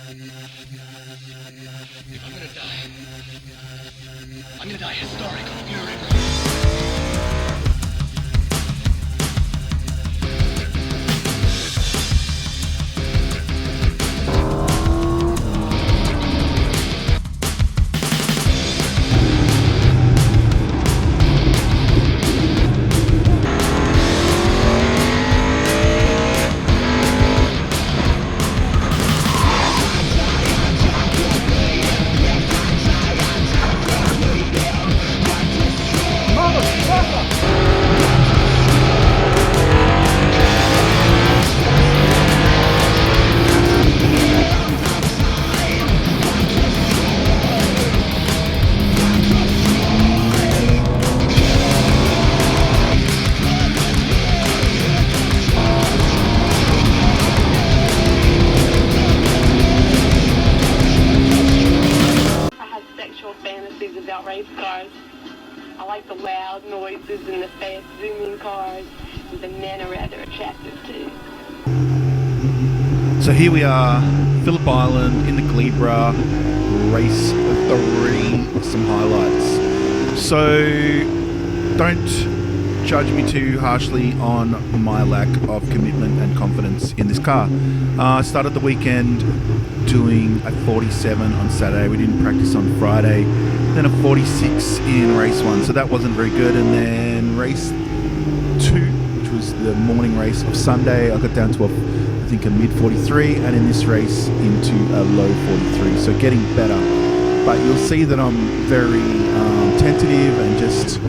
If I'm gonna die, I'm gonna die historical, beautiful. About race cars. I like the loud noises and the fast zooming cars, and the men are rather attractive too. So here we are, Phillip Island in the Calibra race 3, some highlights. So don't judge me too harshly on my lack of commitment and confidence in this car. I started the weekend doing a 47 on Saturday. We didn't practice on Friday. Then a 46 in race 1, so that wasn't very good. And then race 2, which was the morning race of Sunday, I got down to a mid 43, and in this race into a low 43, so getting better. But you'll see that I'm very tentative, and just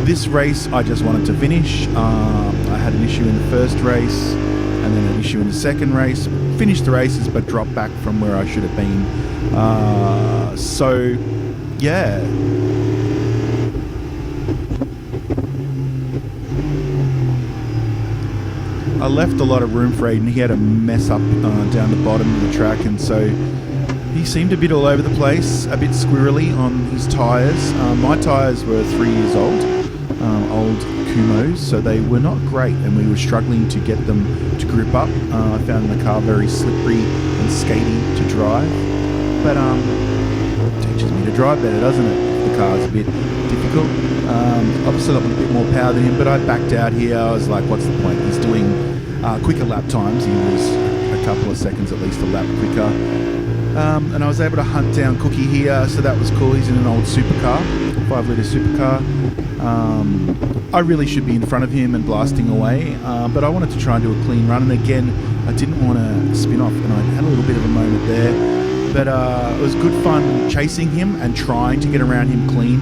this race I just wanted to finish. I had an issue in the first race and then an issue in the second race. Finished the races but dropped back from where I should have been. So yeah. I left a lot of room for Aiden. He had a mess up down the bottom of the track, and so he seemed a bit all over the place, a bit squirrely on his tyres. My tyres were 3 years old Kumos, so they were not great, and we were struggling to get them to grip up. I found the car very slippery and skatey to drive, but teaches me to drive better, doesn't it? The car's a bit difficult. Obviously got a bit more power than him, but I backed out here. I was like, what's the point? He's doing quicker lap times. He was a couple of seconds at least a lap quicker. And I was able to hunt down Cookie here, so that was cool. He's in an old supercar, 5-litre supercar. I really should be in front of him and blasting away, but I wanted to try and do a clean run, and again I didn't want to spin off, and I had a little bit of a moment there, but it was good fun chasing him and trying to get around him clean.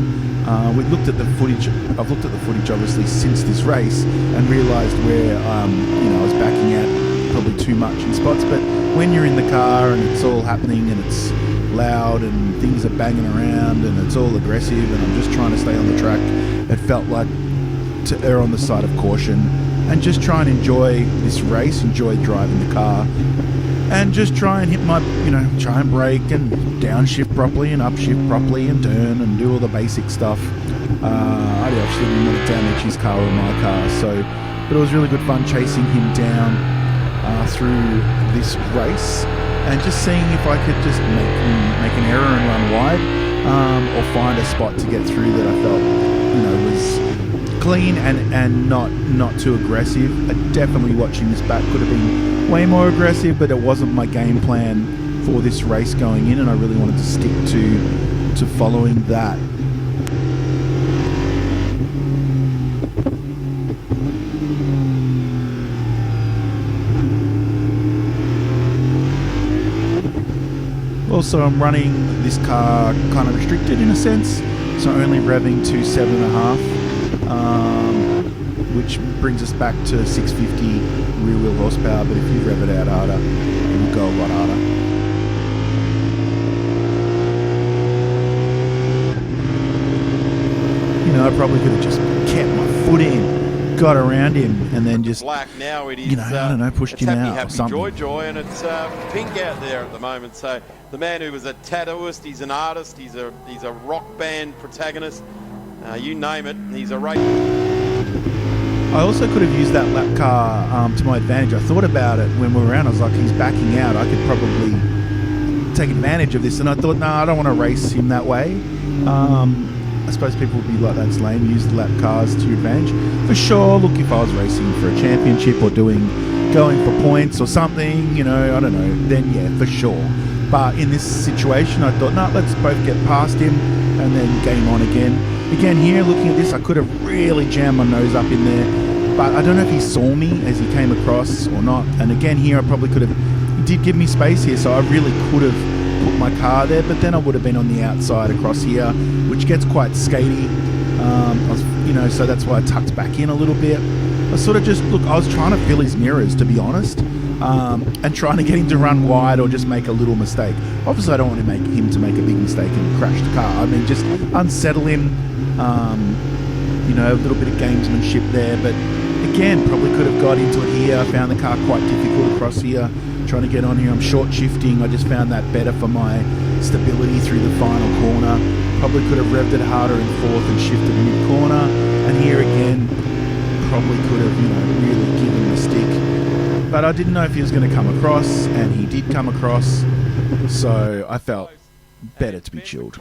We've looked at the footage. I've looked at the footage obviously since this race and realised where I was backing out probably too much in spots, but when you're in the car and it's all happening and it's loud and things are banging around and it's all aggressive and I'm just trying to stay on the track, it felt like to err on the side of caution and just try and enjoy this race, enjoy driving the car, and just try and hit my, try and brake and downshift properly and upshift properly and turn and do all the basic stuff. I actually didn't want to damage his car or my car, but it was really good fun chasing him down through this race and just seeing if I could just make an error and run wide, or find a spot to get through that I felt was clean and not too aggressive. Definitely watching this back could have been way more aggressive, but it wasn't my game plan for this race going in, and I really wanted to stick to following that. Also, I'm running this car kind of restricted in a sense, so only revving to 7.5, which brings us back to 650 rear wheel horsepower, but if you rev it out harder, it will go a lot harder. I probably could have just kept my foot in, got around him, and then just, black now it is, I don't know, pushed him out or something. Joy, and it's pink out there at the moment. So the man who was a tattooist, he's an artist, he's a rock band protagonist, you name it, he's a race. I also could have used that lap car to my advantage. I thought about it when we were around. I was like, he's backing out. I could probably take advantage of this. And I thought, no, I don't want to race him that way. I suppose people would be like, that's lame, use the lap cars to your advantage. For sure, look, if I was racing for a championship or going for points or something, you know, I don't know, then yeah, for sure. But in this situation, I thought, no, let's both get past him and then game on again. Again, here, looking at this, I could have really jammed my nose up in there, but I don't know if he saw me as he came across or not. And again, here, I probably could have, he did give me space here, so I really could have put my car there, but then I would have been on the outside across here, which gets quite skatey. So that's why I tucked back in a little bit. I sort of just, look, I was trying to fill his mirrors, to be honest, and trying to get him to run wide or just make a little mistake. Obviously, I don't want to make him to make a big mistake and crash the car. I mean, just unsettle him, a little bit of gamesmanship there, but again, probably could have got into it here. I found the car quite difficult across here, trying to get on here. I'm short shifting. I just found that better for my stability through the final corner. Probably could have revved it harder in fourth and shifted mid-corner. And here again, probably could have, really given the stick. But I didn't know if he was going to come across, and he did come across. So I felt better to be chilled.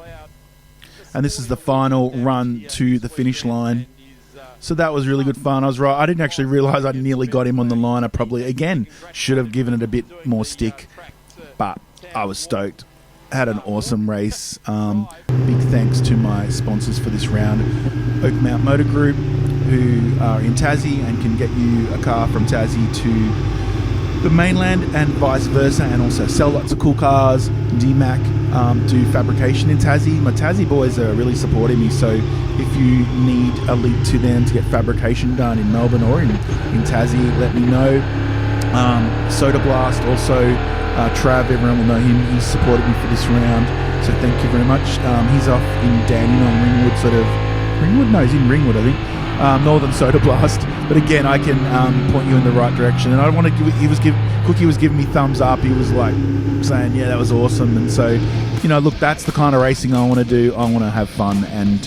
And this is the final run to the finish line. So that was really good fun. I was right. I didn't actually realise I nearly got him on the line. I probably, again, should have given it a bit more stick. But I was stoked. Had an awesome race. Big thanks to my sponsors for this round, Oakmount Motor Group, who are in Tassie and can get you a car from Tassie to the mainland and vice versa, and also sell lots of cool cars. DMAC do fabrication in Tassie. My Tassie boys are really supporting me, so if you need a link to them to get fabrication done in Melbourne or in Tassie, let me know. Soda Blast also, Trav, everyone will know him. He's supported me for this round, so thank you very much. He's off in Dandenong, Ringwood, sort of. Ringwood? No, he's in Ringwood, I think. Northern Soda Blast. But again, I can point you in the right direction. And I want to Cookie was giving me thumbs up. He was like saying, yeah, that was awesome. And so, look, that's the kind of racing I want to do. I want to have fun and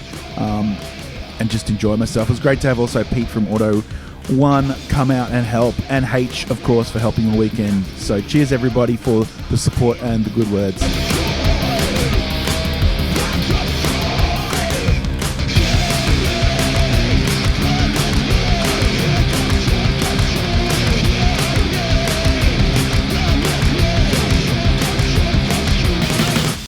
just enjoy myself. It was great to have also Pete from Auto One come out and help, and H, of course, for helping the weekend. So cheers everybody for the support and the good words.